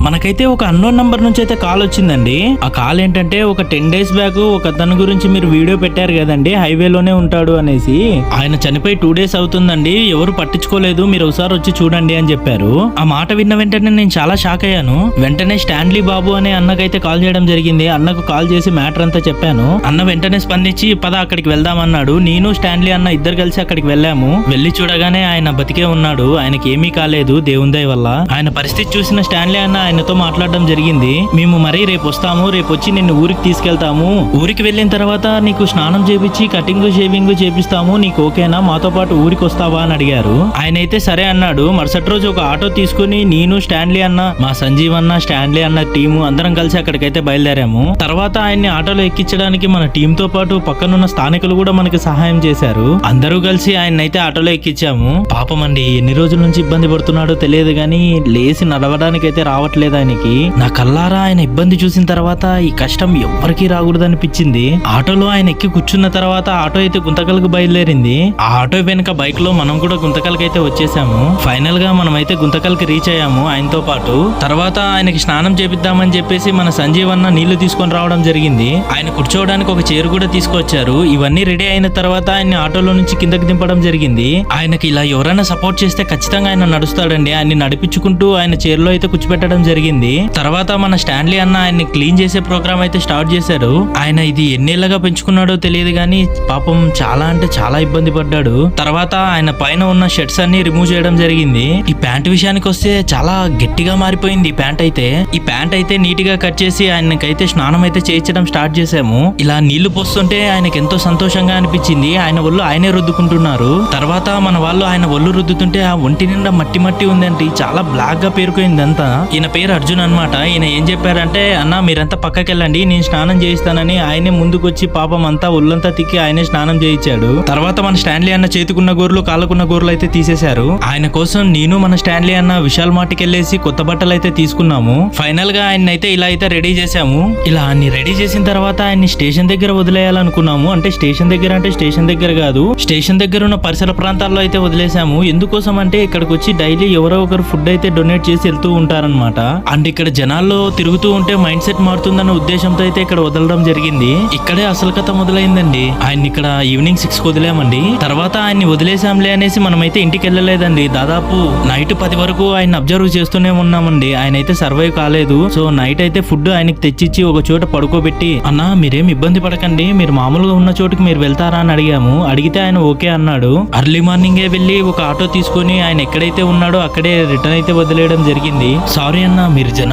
మనకైతే ఒక unknown number నుంచి అయితే కాల్ వచ్చిందండి. ఆ కాల్ ఏంటంటే ఒక 10 days బ్యాక్ ఒక అతని గురించి మీరు వీడియో పెట్టారు కదండి, హైవేలోనే ఉంటాడు అనేసి. ఆయన చనిపోయి 2 days అవుతుందండి, ఎవరు పట్టించుకోలేదు, మీరు ఒకసారి వచ్చి చూడండి అని చెప్పారు. ఆ మాట విన్న వెంటనే నేను చాలా షాక్ అయ్యాను. వెంటనే స్టాన్లీ బాబు అనే అన్నకైతే కాల్ చేయడం జరిగింది. అన్నకు కాల్ చేసి మ్యాటర్ అంతా చెప్పాను. అన్న వెంటనే స్పందించి పద అక్కడికి వెళ్దామన్నాడు. నేను స్టాన్లీ అన్న ఇద్దరు కలిసి అక్కడికి వెళ్ళాము. వెళ్లి చూడగానే ఆయన బతికే ఉన్నాడు. ఆయనకి ఏమీ కాలేదు దేవుని దయ వల్ల. ఆయన పరిస్థితి చూసిన స్టాన్లీ అన్న ఆయనతో మాట్లాడడం జరిగింది. మేము మరి రేపు వస్తాము, రేపు వచ్చి నిన్ను ఊరికి తీసుకెళ్తాము. ఊరికి వెళ్ళిన తర్వాత నీకు స్నానం చేపించి కటింగ్ షేవింగ్ చేపిస్తాము, నీకు ఓకేనా, మాతో పాటు ఊరికి వస్తావా అని అడిగారు. ఆయన అయితే సరే అన్నాడు. మరుసటి రోజు ఒక ఆటో తీసుకుని నేను స్టాన్లీ అన్న, మా సంజీవ్ అన్న, స్టాన్లీ అన్న టీము అందరం కలిసి అక్కడికైతే బయలుదేరాము. తర్వాత ఆయన్ని ఆటోలో ఎక్కించడానికి మన టీమ్ తో పాటు పక్కనున్న స్థానికులు కూడా మనకి సహాయం చేశారు. అందరూ కలిసి ఆయన అయితే ఆటోలో ఎక్కించాము. పాపం అండి, ఎన్ని రోజుల నుంచి ఇబ్బంది పడుతున్నాడో తెలియదు గానీ లేచి నడవడానికి అయితే రావట్లేదు ఆయనకి. నా కల్లారా ఆయన ఇబ్బంది చూసిన తర్వాత ఈ కష్టం ఎవ్వరికీ రాకూడదు అనిపించింది. ఆటోలో ఆయన ఎక్కి కూర్చున్న తర్వాత ఆటో అయితే గుంతకల్కి బయలుదేరింది. ఆ ఆటో వెనుక బైక్ లో మనం కూడా గుంతకల్కి అయితే వచ్చేసాము. ఫైనల్ గా మనం అయితే గుంతకల్కి రీచ్ అయ్యాము ఆయనతో పాటు. తర్వాత ఆయనకి స్నానం చేపిద్దామని చెప్పేసి మన సంజీవ్ అన్న నీళ్లు తీసుకొని రావడం జరిగింది. ఆయన కూర్చోవడానికి ఒక చైర్ కూడా తీసుకొచ్చారు. ఇవన్నీ రెడీ అయిన తర్వాత ఆయన ఆటోలో నుంచి కిందకి దింపడం జరిగింది. ఆయనకి ఇలా ఎవరైనా సపోర్ట్ చేస్తే ఖచ్చితంగా ఆయన నడుస్తాడండి. ఆయన్ని నడిపించుకుంటూ ఆయన చైర్ లో అయితే కూర్చోబెట్టడం జరిగింది. తర్వాత మన స్టాన్లీ అన్న ఆయన్ని క్లీన్ చేసే ప్రోగ్రామ్ అయితే స్టార్ట్ చేశారు. ఆయన ఇది ఎన్నేళ్లగా పెంచుకున్నాడో తెలియదు గానీ పాపం చాలా అంటే చాలా ఇబ్బంది పడ్డాడు. తర్వాత ఆయన పైన ఉన్న షర్ట్స్ అన్ని రిమూవ్ చేయడం జరిగింది. ఈ ప్యాంట్ విషయానికి వస్తే చాలా గట్టిగా మారిపోయింది ఈ ప్యాంట్ అయితే. ఈ ప్యాంట్ అయితే నీట్ గా కట్ చేసి ఆయనకైతే స్నానం అయితే చేయించడం స్టార్ట్ చేసాము. ఇలా నీళ్లు పోస్తుంటే ఆయనకి ఎంతో సంతోషంగా అనిపించింది. ఆయన ఒళ్ళు ఆయనే రుద్దుకుంటున్నారు. తర్వాత మన వాళ్ళు ఆయన ఒళ్ళు రుద్దుతుంటే ఆ ఒంటి నిండా మట్టి మట్టి ఉందంటే చాలా బ్లాక్ గా పేరుకోయింది అంతా. ఈయన పేరు అర్జున్ అన్నమాట. ఈయన ఏం చెప్పారంటే, అన్న మీరంతా పక్కకి వెళ్ళండి, నేను స్నానం చేయిస్తానని ఆయనే ముందుకు వచ్చి పాపం అంతా ఒళ్ళంతా తిక్కి ఆయనే స్నానం చేయించాడు. తర్వాత మన స్టాన్లీ అన్న చేతికున్న గోర్లు కాళ్ళకున్న గోర్లు అయితే తీసేశారు. ఆయన కోసం నేను మన స్టాన్లీ అన్న విశాల్ మార్ట్కి వెళ్ళేసి కొత్త బట్టలు అయితే తీసుకున్నాము. ఫైనల్ గా ఆయన అయితే ఇలా అయితే రెడీ చేసాము. ఇలా అన్ని రెడీ చేసిన తర్వాత ఆయన్ని స్టేషన్ దగ్గర వదిలేయాలనుకున్నాము. అంటే స్టేషన్ దగ్గర కాదు, స్టేషన్ దగ్గర ఉన్న పరిసర ప్రాంతాల్లో అయితే వదిలేసాము. ఎందుకోసం అంటే ఇక్కడికి వచ్చి డైలీ ఎవరో ఒకరు ఫుడ్ అయితే డొనేట్ చేసి వెళ్తూ ఉంటారనమాట. అండ్ ఇక్కడ జనాల్లో తిరుగుతూ ఉంటే మైండ్ సెట్ మారుతుందన్న ఉద్దేశంతో అయితే ఇక్కడ వదలడం జరిగింది. ఇక్కడే అసలు కథ మొదలైందండి. ఆయన ఇక్కడ ఈవినింగ్ 6 వదిలేమండి. తర్వాత ఆయన్ని వదిలేసాంలే అనేసి మనమైతే ఇంటికి వెళ్ళలేదండి. దాదాపు నైట్ 10 వరకు ఆయన అబ్జర్వ్ చేస్తూనే ఉన్నామండి. ఆయన అయితే సర్వైవ్ కాలేదు. సో నైట్ అయితే ఫుడ్ ఆయనకి తెచ్చిచ్చి ఒక చోట పడుకోబెట్టి, అన్న మీరేం ఇబ్బంది పడకండి, మీరు మామూలుగా ఉన్న చోటుకి మీరు వెళ్తారా అని అడిగాము. అడిగితే ఆయన ఓకే అన్నాడు. అర్లీ మార్నింగే వెళ్ళి ఒక ఆటో తీసుకొని ఆయన ఎక్కడైతే ఉన్నాడో అక్కడే రిటర్న్ అయితే వదిలేయడం జరిగింది. సారీ అన్న, మీరు